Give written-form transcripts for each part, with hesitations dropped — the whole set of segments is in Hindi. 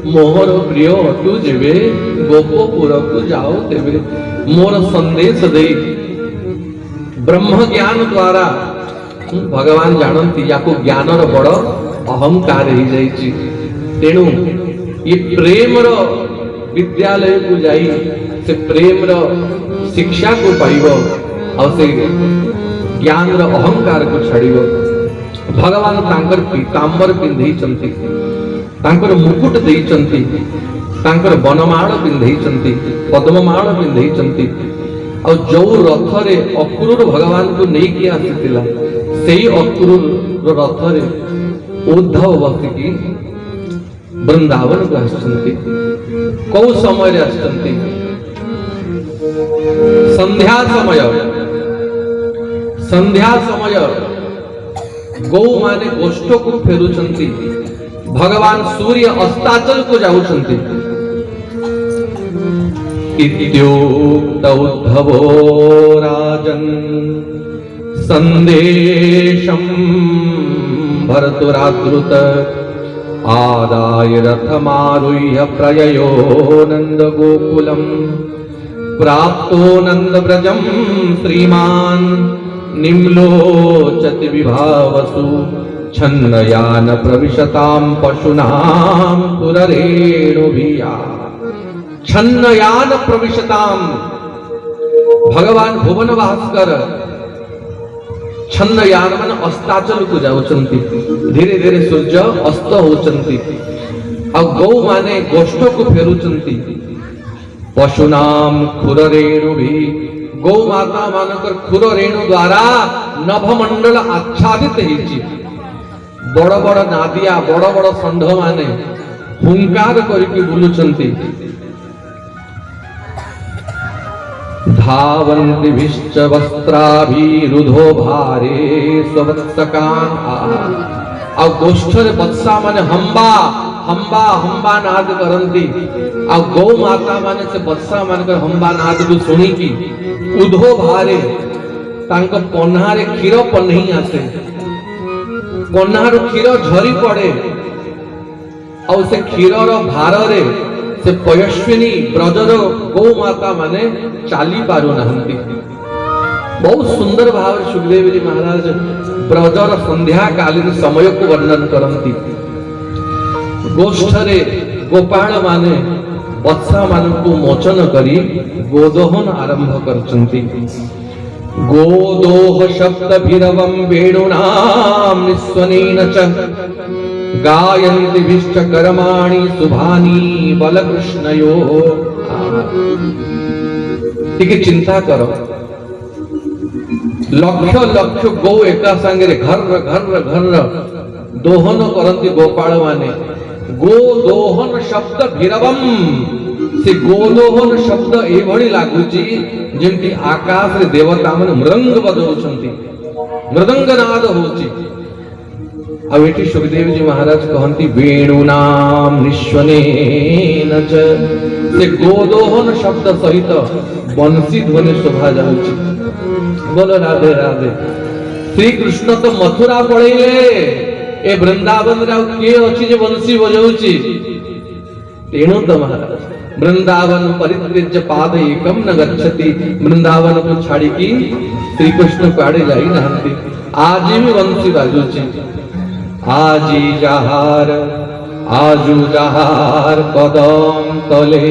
मोहर प्रिय अटू जेबे गोपपुर को जाओ तेबे मोर संदेश दे ब्रह्म ज्ञान द्वारा भगवान जानती या ज्ञान बड़ अहंकार हो जाइए तेणु ये प्रेम विद्यालय को जाई से प्रेम शिक्षा को पाइब और से ज्ञान अहंकार को छाड़ब भगवान तांकर पीतांबर पिंधई चंती तांकर मुकुट देई चंती तांकर बनमाळ पिंधई चंती पद्ममाळ पिंधई चंती और जो रथ रे अक्रूर भगवान को नहीं किया आसीतिला सेही अक्रूर रथ रे उद्धव बसिकी वृंदावन को आसचंती कौ समय रे आसचंती संध्या समय गौ माने गोष्ठ को फेरुचंती भगवान सूर्य अस्ताचल को जाउचंती इत्युक्त उद्धवो राजन् संदेशं भर्तुराद्रुत आदाय रथमारुह्य प्रययो नन्दगोकुलं प्राप्तो नन्दव्रजं श्रीमान् निम्लोचति विभावसु छन्नयान प्रविशतां पशूनां पुररेणुभिया छन्नयान प्रविशतां भगवान भुवन भास्कर छन्नयान मन अस्ताचल को जाउचंती धीरे धीरे सूर्य अस्त होचंती और गौ माने गोष्ठ को फेरुचंती पशूनां खुररेणुभि गौ माता मानकर खुर रेणु द्वारा नभमंडल आच्छादित हेछि बड़ बड़ नादिया बड़ बड़ षंढ माने हुंकार करके बुलुचंती धावन्ति विश्च वस्त्राभिरुधो भारे स्ववत्सकान् आ गोष्ठरे वत्सा माने हंबा हंबा हंबा नाद करंती आ गौ माता माने से वत्सा मानकर हंबा नाद को सुनी की उधो भारे तांक पन्हारे क्षीर पन्ही आसे पन्हार क्षीर झरी पड़े और से क्षीरर भार रे से पयस्विनी ब्रजर गौ माता माने चाली पारु नाहंती बहुत सुंदर भाव सुखदेव जी महाराज ब्रजर संध्या कालीन समय को वर्णन करंती गोष्ठरे गोपाल माने वत्सा मान को मोचन करी गोदोहन आरंभ करचंती गोदोह शब्द भीरवं वेणुनां निस्वनेन च गायन्ति विश्च कर्माणि शुभानि बलकृष्णयो टिके चिंता करो लक्ष लक्ष गौ एका संगे घर घर घर दोहन करंती गोपाल माने गोदोहन शब्द भीरवम से गोदोहन शब्द एभଳି लागुची जेमती आकाश रे देवता मन मृदंग बजाउछंती मृदंग नाद होची अब एटी सुखदेव जी महाराज कहंती वेणुनाम निश्वनेन च से गोदोहन शब्द सहित बंसी ध्वनि शोभा जाउची बोलो राधे राधे श्री कृष्ण तो मथुरा पळेले ए वृंदावन रे के अछि जे बंसी बजाउची तेणु तो महाराज वृंदावन परित्यज्य पाद एकम न गच्छति वृंदावन को छाड़ी की श्री कृष्ण काड़े जाई नहंती आज भी बंसी बाजुची आजी जहार आजू जहार कदम तले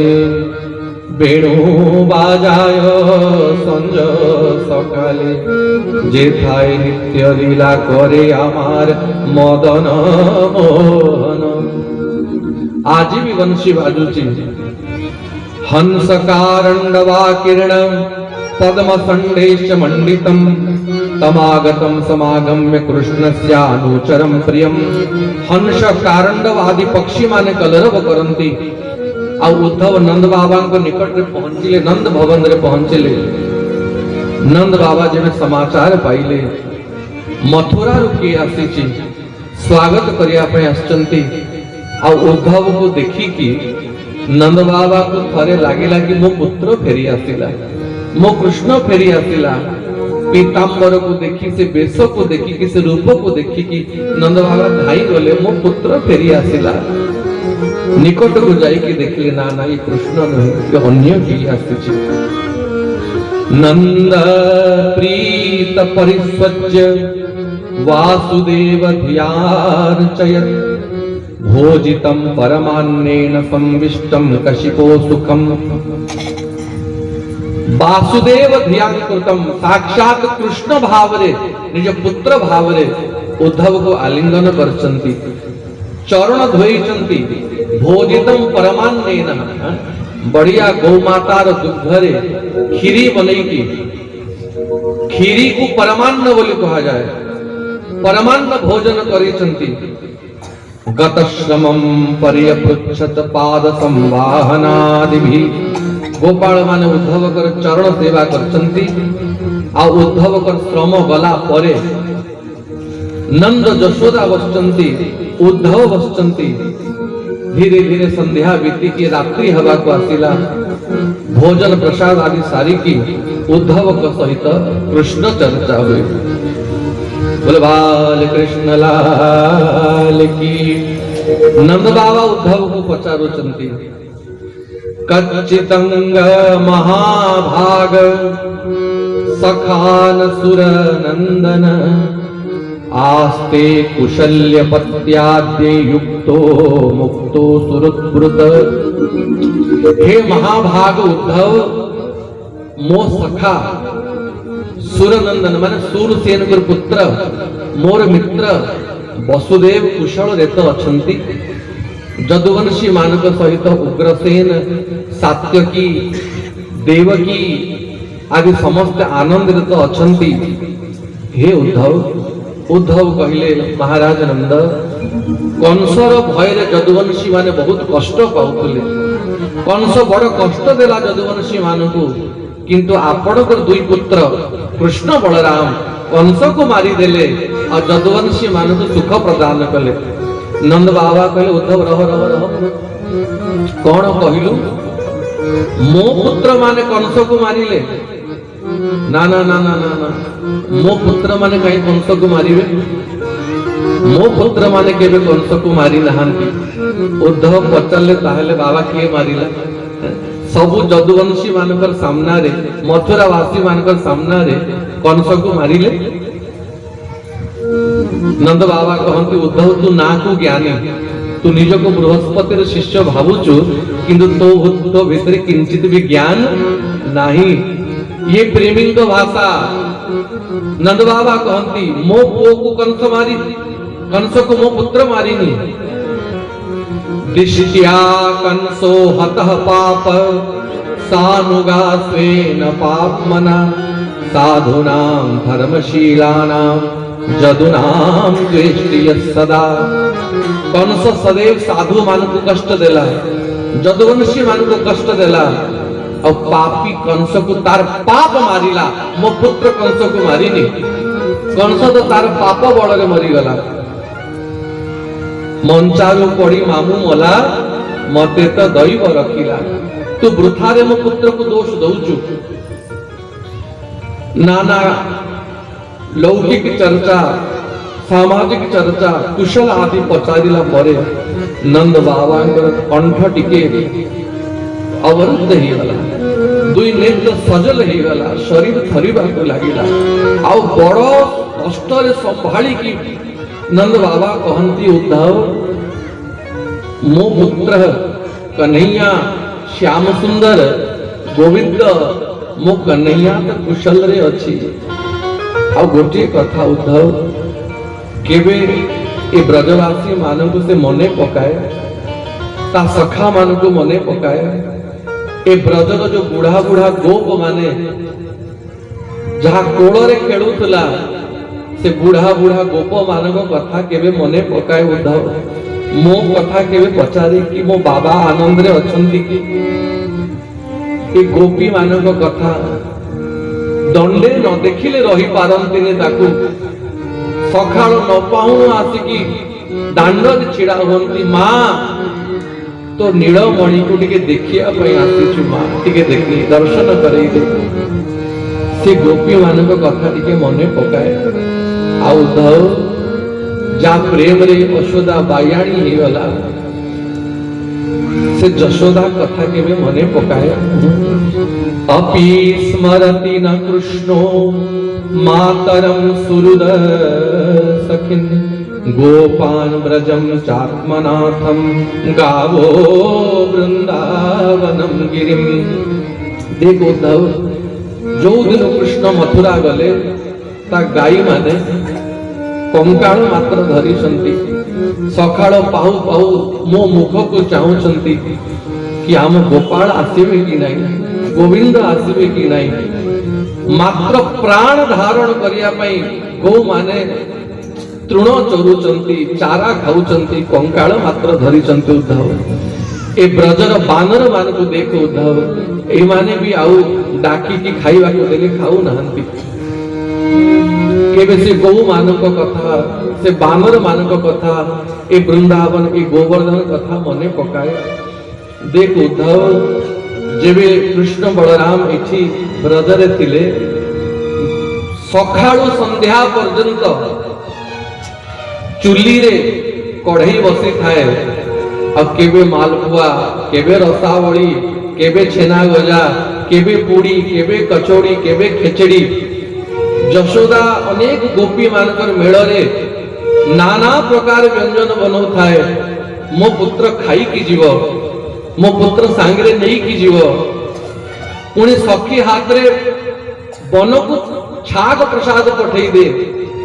बेणु बाजाय संज सकाले जेथाय नित्य लीला करे आमार मदन मोहन आज भी वंशी बाजुची हंस कारंडवा किरण पद्म संडेश मंडितम तमागतम समागम्य कृष्णस्य अनुचरम प्रियम हंस कारंडवादी पक्षी माने कलरव करंती आ उद्धव नंद बाबा को निकट रे पहुंचिले नंद भवन रे पहुंचिले नंद बाबा जेमे समाचार पाइले मथुरा रुकी आसीची स्वागत करिया पे आछंती आ उद्धव को देखी कि नंद बाबा को थरे लागिला कि मो पुत्र फेरी आसिला मो कृष्ण फेरी आसिला पीतांबर को देखी से बेश को देखी कि से रूप को देखी कि नंद बाबा धाई गले मो पुत्र फेरी आसिला निकट को जाइए देखिए ना ना ये कृष्ण नहीं ये अन्य की आसुची नंद प्रीत परिस्वज्य वासुदेव ध्यार्चयत् भोजितं परमान्नेन संविष्टं कशिपो सुखम वासुदेव ध्यान कृतम साक्षात कृष्ण भावरे निज पुत्र भावरे उद्धव को आलिंगन करचंती चरण धोइचंती भोजितं परमान्नेन बढ़िया गौमातार दुग्धरे खीरी बनैकी खीरी को परमान्न बोली कहा जाए परमान्न भोजन करिचंती गतश्रमं पर्यपृच्छत पाद संवाहनादिभि गोपाल माने उद्धव कर चरण सेवा करचंती आ उद्धव कर श्रम गला परे नंद यशोदा बसचंती उद्धव बसचंती धीरे धीरे संध्या बीती की रात्रि हवा को आसिला भोजन प्रसाद आदि सारी की उद्धव के सहित कृष्ण चर्चा हुई बोले बाल कृष्ण लाल की नंद बाबा उद्धव को पचारुचंती कच्चितंग महाभाग सखान सुर नंदन आस्ते कुशल्य पत्याद्य युक्तो मुक्तो सुरद्रुत हे महाभाग उद्धव मो सखा सुरनंदन माने सूरसेन कर पुत्र मोर मित्र वसुदेव कुशल रेत अछंती जदुवंशी मानक सहित उग्रसेन सात्यकी देवकी आदि समस्त आनंदित अछंती हे उद्धव कहले महाराज नंद कंसर भय जदुवंशी माने बहुत कष्ट पाउतले कंस बड़ कष्ट देला जदुवंशी मानकु किंतु आपणकर दुई पुत्र कृष्ण बलराम कंस को मारी देले और जदुवंशी मानकु सुख प्रदान कले नंद बाबा कहले उद्धव रह रह रह कौन कहलु मो पुत्र माने कंस को मारिले ना ना ना ना ना ना मो पुत्र माने कहीं कंस को मारिबे मो पुत्र माने केबे कंस को मारी नहांती उद्धव पचारले ताहले बाबा किए मारिला सबु जदुवंशी मानकर सामना रे मथुरावासी मानकर सामना रे कंस को मारिले नंद बाबा कहंती उद्धव तू ना को ज्ञानी तू निज को बृहस्पतिर शिष्य भावुचु किंतु तो भीतर किंचित भी ज्ञान नहीं ये प्रेमी को भाषा नंद बाबा कहंती मो पुओ को कंस मारी कंस को मो पुत्र मारिनी दिष्टिया कंसो हतः पाप सानुगा स्वेन पापमना साधुनां धर्मशीलानां जदुनां द्वेष्टिय सदा कंस सदैव साधु मान को कष्ट देला जदुवंशी मान को कष्ट देला और पापी कंस को तार पाप मारिला मो पुत्र कंस को मारिनी कंस तो तार पाप बड़ मरी गला मंचारू पड़ी मामू मला मते तो दैव रखिला तू वृथारे मो पुत्र को दोष दउचु नाना लौकिक चर्चा सामाजिक चर्चा कुशल आदि पचारिला परे नंद बाबा कंठ टिके अवरुद्ध ही गला दुई नेत्र सजल ही गला शरीर थरिबा को लागिला आउ बड़ कष्ट रे संभाली की नंद बाबा कहंती उद्धव मो पुत्र कन्हैया श्याम सुंदर गोविंद मो कन्हैया तो कुशल रे अछि आ गोटे कथा उद्धव केबे ए ब्रजवासी मानकु से मने पकाए ता सखा मानकु मने पकाए ए ब्रजर जो बुढ़ा बुढ़ा गोप माने जहा कोड़ रे खेलुतला से बुढ़ा बुढ़ा गोप मानक कथा केबे मने पकाए उद्धव मो कथा केबे पचारे कि मो बाबा आनंद रे अछंती कि ए गोपी मानक कथा दंडे न देखिले रही पारंतिने ताकू सखाल न पाऊ आसिकी दांड छिड़ा होंती मां तो नीलमणि को टिके देखिया पई आसीछु मां टिके देखि दर्शन करई दे से गोपी मानक कथा टिके मने पकाए आ उद्धव जा प्रेम रे यशोदा बायाणी ही गला से जशोदा कथा के मने पकाए अपि स्मरति न कृष्णो मातरम सुहृद सखिन गोपान व्रजम चात्मनाथम गावो वृंदावनम गिरिम। देखो उद्धव जो दिन कृष्ण मथुरा गले ता गाई माने कंकाल मात्र धरी सकाळ पाहु पाहु मो मुख को चाहूंती कि आम गोपाल आसवे कि नहीं, गोविंद आसवे कि नहीं। मात्र प्राण धारण करिया पई गो माने तृण चोरुचंती, चारा खाऊचंती, कंकाल मात्र धरिचंती। उद्धव ए ब्रजर बानर मान को देख उद्धव ए माने भी आउ डाकी की खाइबा को देले खाऊ नहंती। केबे से गौ मानक कथा से बानर मानक कथा ए वृंदावन ए गोवर्धन कथा मने पकाए। देख उद्धव जेबे कृष्ण बलराम एठी ब्रजरे थिले सखाळु संध्या पर्यंत चुली रे कढ़ई बसी थाए आ केबे मालपुआ, केबे रसावली, केबे छेना गजा, केबे पूड़ी, केबे कचौड़ी, केबे खेचड़ी। जशोदा अनेक गोपी मानकर मेଳରେ नाना प्रकार व्यंजन बनौ थाए। मो पुत्र खाई की जीव, मो पुत्र सांगरे नहीं की जीव। पुणी सखी हाथ रे बन को छाग प्रसाद पठेई दे,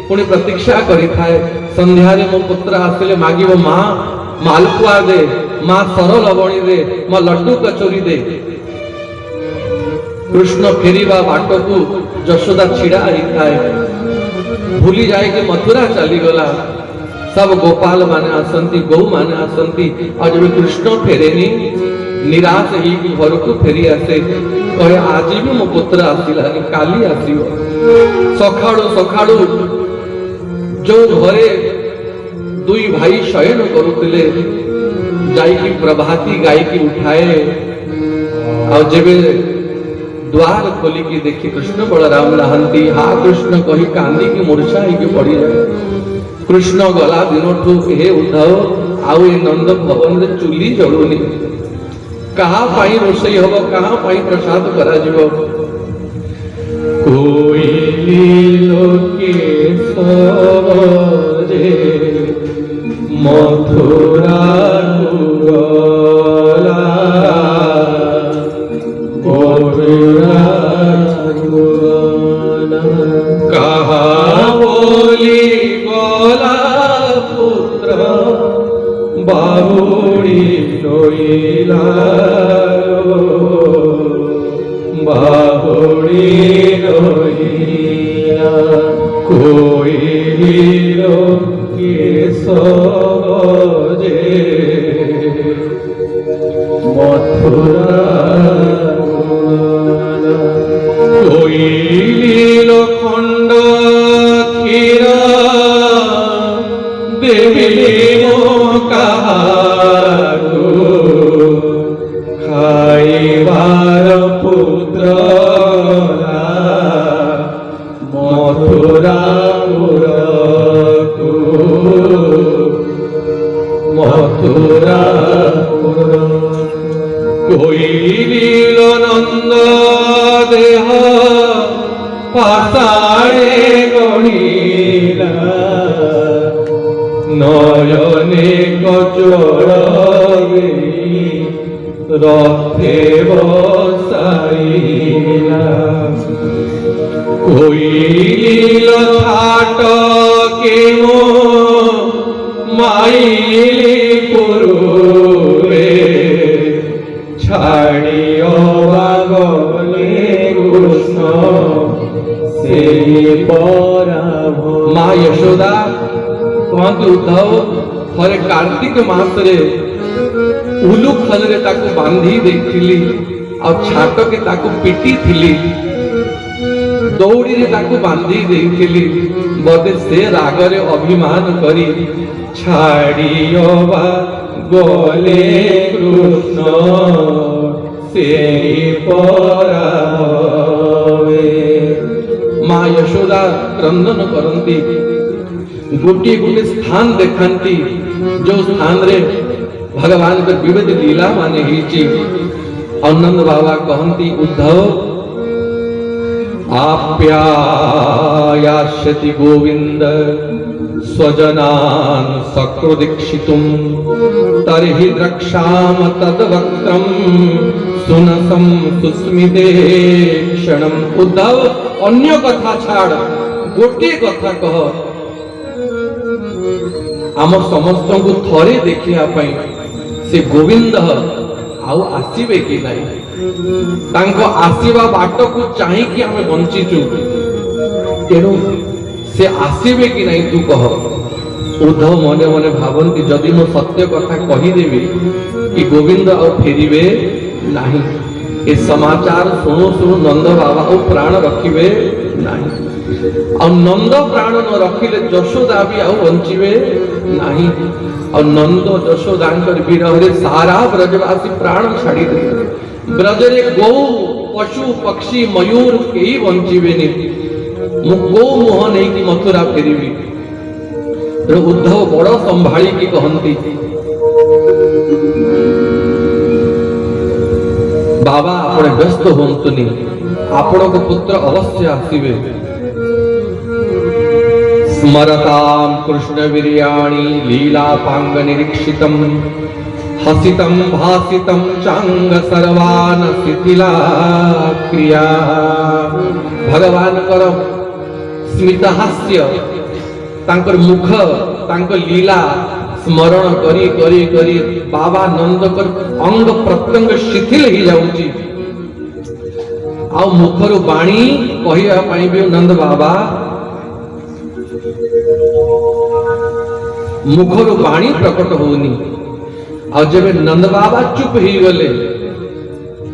पुणी प्रतीक्षा करी थाए संध्या रे मो पुत्र आसिले मागिबो मां मालपुआ दे, मां सरल लवणी दे, मां लड्डू कचोरी दे। कृष्ण फेरिबा बाट को जशोदा छिड़ा थाए, भूली जाए कि मथुरा चली गला। सब गोपाल माने आसंती, गौ माने आसंती। और जब कृष्ण फेरेनी निराश ही घर को फेरी आसे कहे आज भी मो पुत्र आसिला काली आसीबो। सखाळु सखाळु जो घरे दुई भाई शयन करुतिले जाई की प्रभाती गाय की उठाए और जेबे द्वार खोली की देखी कृष्ण बलराम नहंती। हा कृष्ण कही कांदी की मूर्छा ही पड़ी जाए। कृष्ण गला दिनठू हे उद्धव आउ ए नंद भवन रे चुली जलुनी, कहा पाई रोषई हब, कहा पाई प्रसाद करा जीवो। कोई लोके सजे मथुरा गला, कहा बोली गोला पुत्र बाबुड़ी रोइला, बाबुड़ी रोइला। कोई के सजे मथुरा कोइलो खंड क्षीर देवी मो काहाको खाइबार पुत्र मथुरा मथुरा कोइलो नंद देह पासाड़े गणिला, नयने कचोर रथे बसाइला। कोइलो छाट के मो माइली पुरुरे छाड़ियो बागले कृष्ण से पराभव। मां यशोदा कहती उद्धव थरे कार्तिक मास रे उलू खल रे ताको बांधी देथिली और छाट के ताको पिटी थिली, दौड़ी रे ताको बांधी देथिली। बदे से राग रे अभिमान करी छाड़ियो बा गले कृष्ण से पराभवे। मां यशोदा क्रंदन करती, गोटे गोटे स्थान देखाती जो स्थान रे भगवान के विविध लीला माने ही नंद बाबा कहती उद्धव आप्यायास्यति गोविंद स्वजनान् सकृदीक्षितुं तर्हि द्रक्ष्याम तद्वक्त्रं सुनसं सुस्मिते क्षणम्। उद्धव अन्य कथा छाड़ गोटे कथा कह आम समस्त को थरे देखिया से गोविंद आउ आसीबे कि नहीं तांको आसीबा बाट को चाहि कि आमे बंचीचु तेणु से आसीबे कि नहीं तू कह। उद्धव मने मने भावंती जदि मो सत्य कथा कहीदेवी कि गोविंद आ फेरिबे नहीं ए समाचार सुनु सुनु नंद बाबा और प्राण रखिबे नहीं और नंद प्राण न रखिले यशोदा भी आउ बंचिबे नहीं और नंद यशोदांकर विरह सारा ब्रजवासी प्राण छाड़ी दे ब्रजरे गौ पशु पक्षी मयूर केही बंचिबेनी मु गौ मोह नहीं कि मथुरा फेरिबी। तो उद्धव बड़ संभाली की कहंती बाबा आपण व्यस्त होंतुनी आपण को पुत्र अवश्य आसीबे स्मरतां कृष्ण वीर्याणि लीलापांग निरीक्षितं हसितं भासितं चांग सर्वान शिथिला क्रिया। भगवान कर स्मित हास्य तांकर मुख तांकर लीला स्मरण करी करी करी बाबा नंद कर अंग प्रत्यंग शिथिल ही जाउची आ मुखरु बाणी कहिया पई भी नंद बाबा मुखरु बाणी प्रकट होनी आ जब नंद बाबा चुप ही गले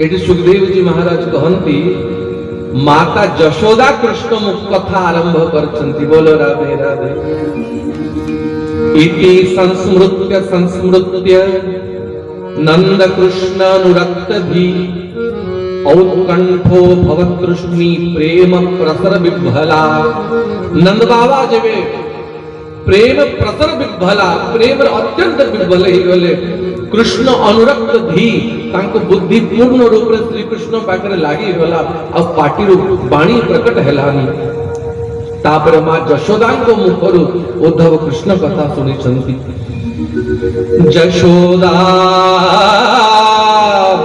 एटी सुखदेव जी महाराज कहंती माता यशोदा कृष्ण मुख कथा आरंभ करछंती बोलो राधे राधे इति संस्मृत्य संस्मृत्य नंद कृष्ण अनुरक्त धी औत्कंठो भवतृष्णि प्रेम प्रसर विभला। नंद बाबा जेबे प्रेम प्रसर विभला प्रेम अत्यंत विभल ही गले कृष्ण अनुरक्त धी तांको बुद्धि पूर्ण रूप रे श्री कृष्ण पाखरे लागी गला आ पाटी रो बाणी प्रकट हेलानी। तापर मां यशोदा को मुखरु उद्धव कृष्ण कथा सुनी छंती यशोदा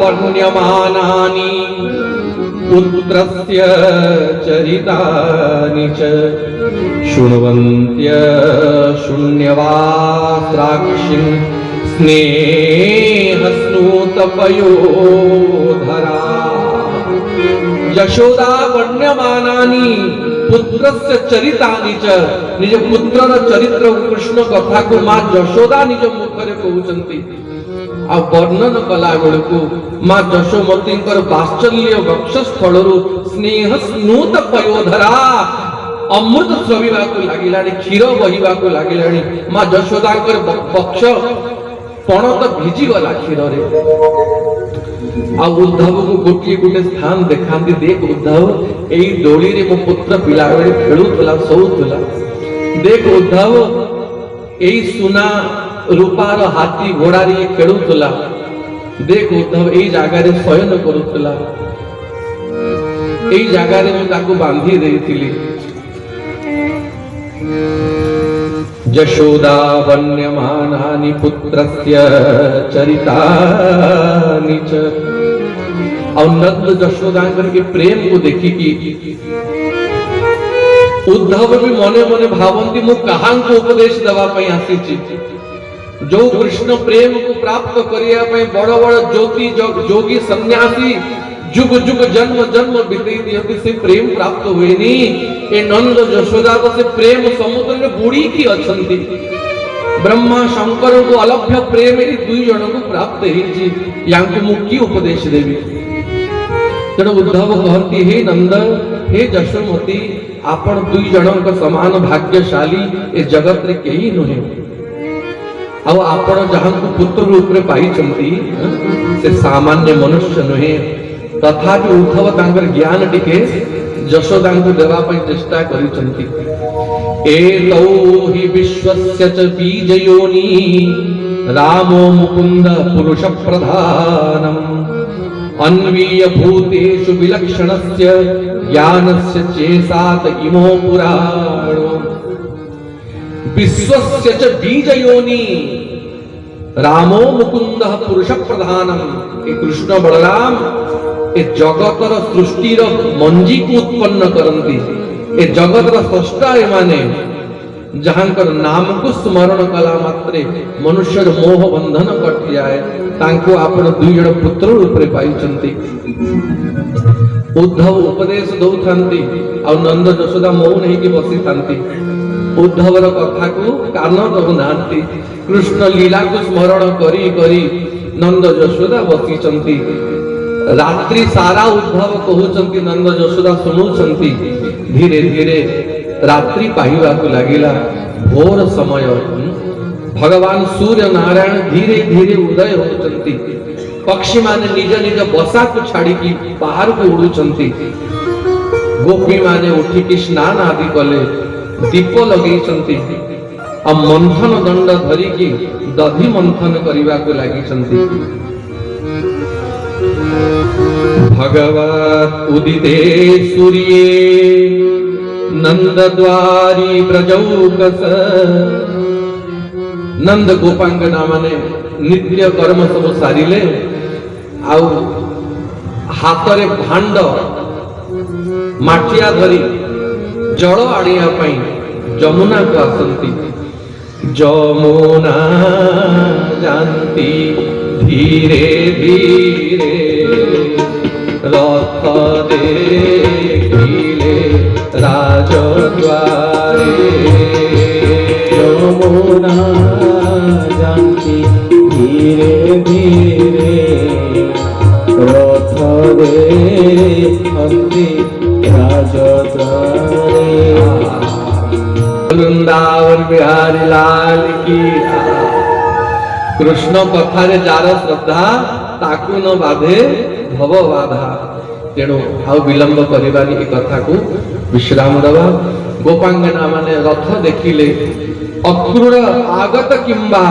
वर्ण्यमानानि पुत्रस्य चरितानि च शृण्वन्त्य शून्यवास्राक्षिन् स्नेहस्नूतपयोधरा। यशोदा वर्ण्यमानानि पुत्रस्य चरितानि च निज पुत्रर चरित्र कृष्ण कथा को मां यशोदा निज मुखरे कहउचंती आ वर्णन कला बेलकु मां यशोमतींकर वात्सल्य वक्षस्थलरु स्नेह स्नूत पयोधरा अमृत स्रविबा को लागिलानी क्षीर बहिबा को लागिलानी मां यशोदांकर वक्ष पण तो भिजी गला क्षीर रे। आ उद्धव को गोटे गोटे स्थान देखांती देख उद्धव एई डोली रे मो पुत्र पिला बेले खेलुतला सोउतला देख उद्धव एई सुना रूपार हाथी घोड़ा रे खेलुतला देख उद्धव एई जागा रे शयन करूतला एई जागा रे मु ताको बांधी देइतिली। यशोदा वन्यमानानि पुत्रस्य चरितानि च। और नंद यशोदांकर के प्रेम को देखी कि उद्धव भी मने मने भावंती मु कहां को उपदेश देवा पई आसीची जो कृष्ण प्रेम को प्राप्त करिया पई बड़ बड़ ज्योति जोगी सन्यासी जुग जुग जन्म जन्म बिताई दियंती से प्रेम प्राप्त हुएनी ए नंद यशोदा को से प्रेम समुद्र में बुड़ी की अछंती ब्रह्मा शंकर को अलभ्य प्रेम ए दुई जन को प्राप्त हेची यांको मुक्ति उपदेश देवी। तेणु उद्धव कहती हे नंद हे यशोमती आपण दुई जनक समान भाग्यशाली ए जगत रे केही नहे आ आपण जहां को पुत्र रूप रे पाई छंती से सामान्य मनुष्य नहे तथापि उद्धव तांकर ज्ञान टिके यशोदा को देवा पई चेष्टा करी छंती एतौ हि विश्वस्य च बीजयोनि रामो मुकुंद पुरुष प्रधानम अन्वीय भूतेषु विलक्षणस्य ज्ञानस्य चेसात इमो पुराणो विश्वस्य च बीजयोनि रामो मुकुंद पुरुष प्रधानम। ए कृष्ण बलराम ए जगतर सृष्टिर मंजी को उत्पन्न करंती, ए जगतर स्रष्टा एमाने जहांकर नाम को स्मरण कला मात्रे मनुष्यर मोह बंधन कट जाए तांको आपण दुई जण पुत्र रूप रे पाइछंती। उद्धव उपदेश दौथांती और नंद यशोदा मौन हेकी बसी थांती। उद्धवर कथा को कान दउ नांती, कृष्ण लीला को स्मरण करी करी नंद यशोदा बसीचंती। रात्रि सारा उद्धव कहउचंती, नंद यशोदा सुनुचंती। धीरे धीरे रात्रि पाइबा को लागिला। भोर समय भगवान सूर्य नारायण धीरे धीरे उदय होचंती। पक्षी माने निज निज बसा को छाड़ी की बाहर को उड़ुचंती। गोपी माने उठी की स्नान आदि कले, दीप लगेचंती। अब मंथन दंड धरी की दधी मंथन करिबा को लागिचंती। भगवत उदिते सूर्ये नंद द्वारी ब्रजौकस। नंद गोपांगना माने नित्य कर्म सब सारिले आउ हातरे भांड माटिया धरी जल आड़िया पई जमुना को आसंती। जमुना जानती धीरे धीरे रथ देखिले राजद्वारे। यमुना जानती धीरे धीरे रथ देखती राजद्वारे। वृंदावन बिहारी लाल की। कृष्ण कथारे जार श्रद्धा ताकू न बाधे भव बाधा। तेणु आउ विलंब करिबानी ए कथा को विश्राम दवा। गोपांगना माने रथ देखिले अक्रूर आगत किंबा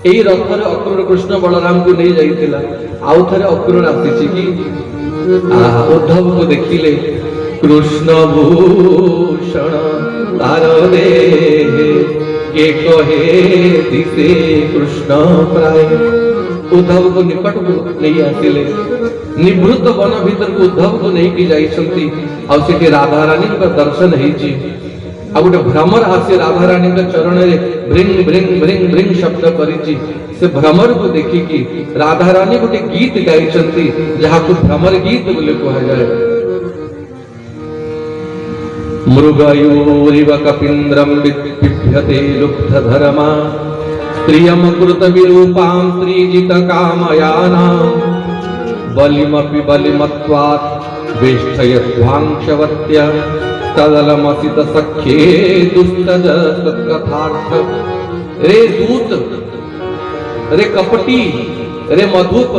एई रथरे अक्रूर कृष्ण बलराम को नहीं जाइतिला। आउ थरे अक्रूर आसीछि कि उद्धव को देखिले कृष्ण भूषण तार देहे के कहे दिसे कृष्ण प्राय। उद्धव को निकट को नहीं आसिले। निवृत्त वन भीतर को उद्धव को नहीं की जाइछंती। और सेठी राधा रानी का दर्शन हेछि। आ गोटे भ्रमर आसी राधा रानी का चरण रे भ्रिंग भ्रिंग भ्रिंग भ्रिंग शब्द करिछि। से भ्रमर को देखि कि राधा रानी गोटे गीत गाइछंती जहा को भ्रमर गीत बोले कहा जाए। मृगयूरिव कपिन्द्रम बिभ्यते लुब्धधर्मा स्त्रियम कृत विरूपां स्त्रीजित कामयाना बलिमपि बलिमत्वात् वेष्ठयध्वांशवत्या तदलमसित सख्ये दुस्तज सत्कथार्थ। रे दूत, रे कपटी, रे मधुप,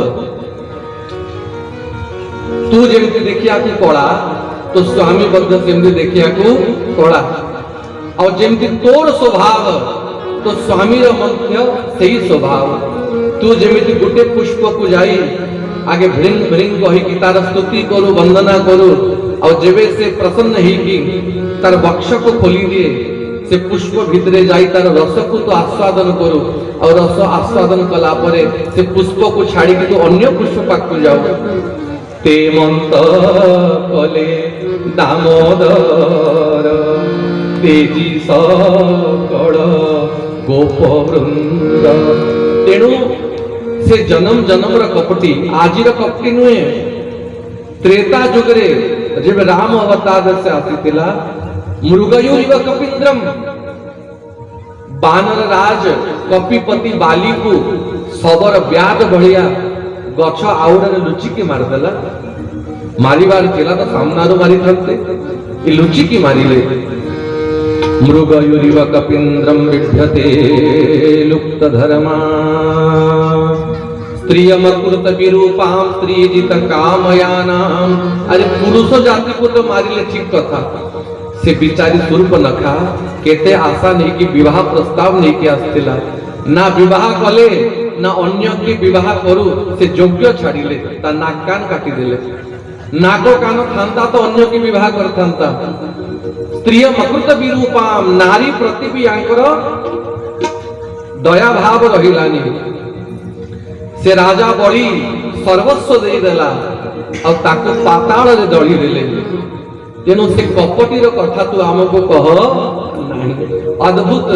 तू जेमती देखिया को कला तो स्वामी बद्ध सेमती देखिया को कला। और जेमती तोर स्वभाव तो स्वामी मध्य सही स्वभाव। तू जेमिति गोटे पुष्प को जाई आगे भ्रिंग भ्रिंग कही कि तार स्तुति करू वंदना करू और जेबे से प्रसन्न ही कि तार वक्ष को खोली दिए से पुष्प भितरे जाई तार रस को तो आस्वादन करू और रस आस्वादन कला परे से पुष्प को छाड़ी कि तो अन्य पुष्प पाक को जाओ। ते मंत कले दामोदर तेजी सकड़ गोप वृंद। तेणु से जन्म जन्म कपटी आजिर कपटी नुहे। त्रेता जुगरे जब राम अवतार से आसीतिला मृगयूरिव कपिन्द्रम बानर राज कपिपति बाली को सबर व्याध भलिया गछ आउरे लुचिकी मारदेला। मारिबार थिला तो सामनारू मारी थांते ए लुचिकी मारिले। मृगयूरिव कपिन्द्रम बिभ्यते लुप्तधर्मा स्त्रियमकृत विरूपां स्त्रीजित कामयानां। अरे पुरुष जाति को तो मारिले ठीक कथा से बिचारी स्वरूप नखा केते आशा नहीं कि विवाह प्रस्ताव नहीं कि आस्तिला ना विवाह कले ना अन्य की विवाह करू से योग्य छाड़िले ता नाक कान काटी देले नाक कान थांता तो अन्य की विवाह करथांता स्त्री मकृत विरूपाम नारी प्रति भी यांकर दया भाव रहिलानी से राजा बड़ी सर्वस्व दे देला और ताको पाताल रे दड़ी देले तेनु से कपटीर कथा तू हमको कह नहीं अद्भुत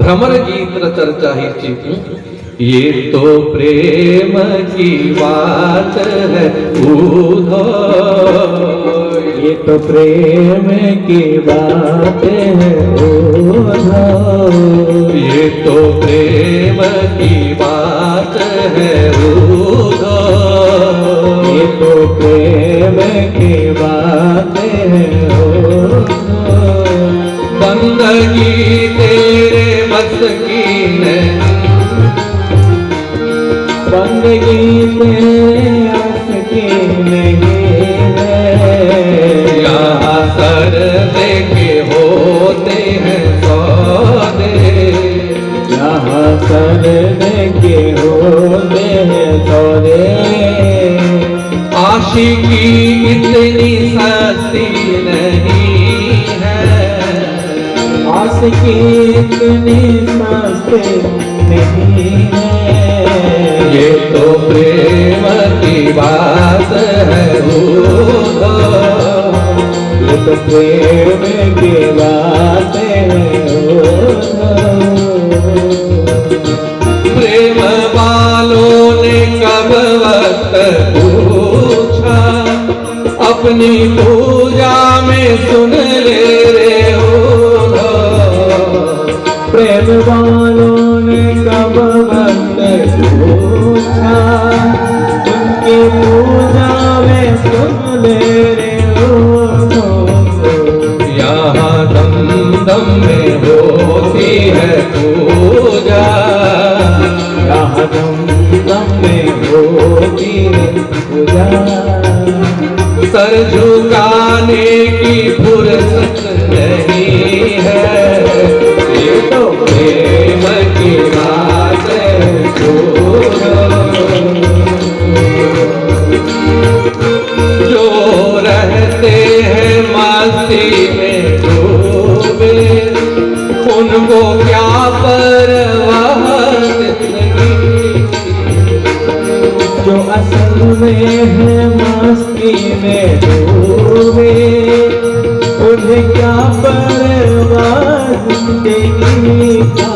भ्रमर गीत चर्चा ही ये तो प्रेम की बात है उधो ये तो प्रेम की बात है उधो ये तो प्रेम की बात है उधो ये तो प्रेम की बात है उधो बंदगी तेरे बस की नहीं बंदगी तेरे बस की नहीं है यहाँ सर देखे होते हैं सौदे यहाँ सर के होते हैं सौदे आशिकी इतनी सस्ती नहीं है आशिकी इतनी सस्ती नहीं है ये तो प्रेम की बात है उधो ये तो प्रेम की बात है प्रेम वालों ने कब वक्त पूछा अपनी पूजा में सुन ले रे उधो प्रेम वालों ने कब वक्त पूछा उनकी पूजा में सुन ले रे उधो यहाँ दम दम में होती है पूजा यहाँ दम दम में होती है पूजा सर झुकाने की फुर्सत नहीं है ये तो प्रेम की बात है जो रहते हैं मस्ती में डूबे उनको क्या परवाह जो असल में है मस्ती में डूबे उन्हें क्या परवाह जिंदगी का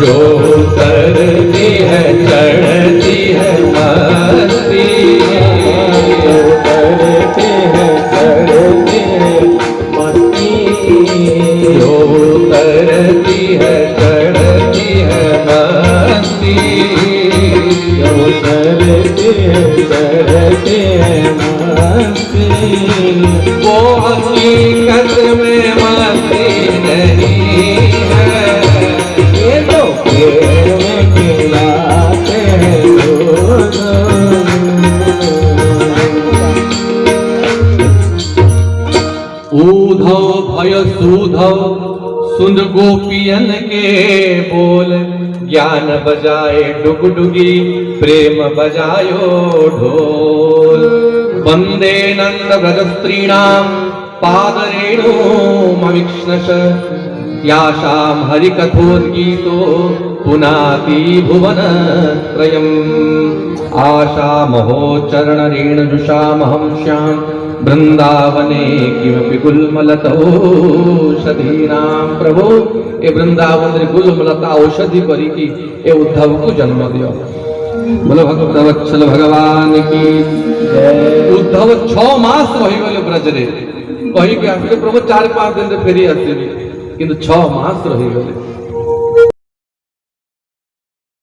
जो उतरती है चढ़ती है मस्ती करते हैं मस्ती जो उतरती है चढ़ती है मस्ती जो करते हैं मस्ती वो हकीकत में मस्ती नहीं है ये तो प्रेम की बात है ऊधव भय सूधव सुन गोपियन के बोल ज्ञान बजाए डुगडुगी प्रेम बजायो ढोल वंदे नंद व्रज स्त्रीणाम पादरेणु मविक्ष्णश याशाम हरिकथोद्गीतो पुनाति भुवन त्रयम् आशा महो चरण रेणुजुषामहं श्याम वृंदावने किमपि गुल्मलता औषधीनां प्रभु ए वृंदावन रे गुल्मलता औषधि करिकी ए उद्धव को जन्म दियो बोलो भगवत वत्सल भगवान की उद्धव 6 मास रही गले ब्रज रे कहि के आसे प्रभु 4-5 दिन रे फेरी आसीबी किंतु 6 मास रही गले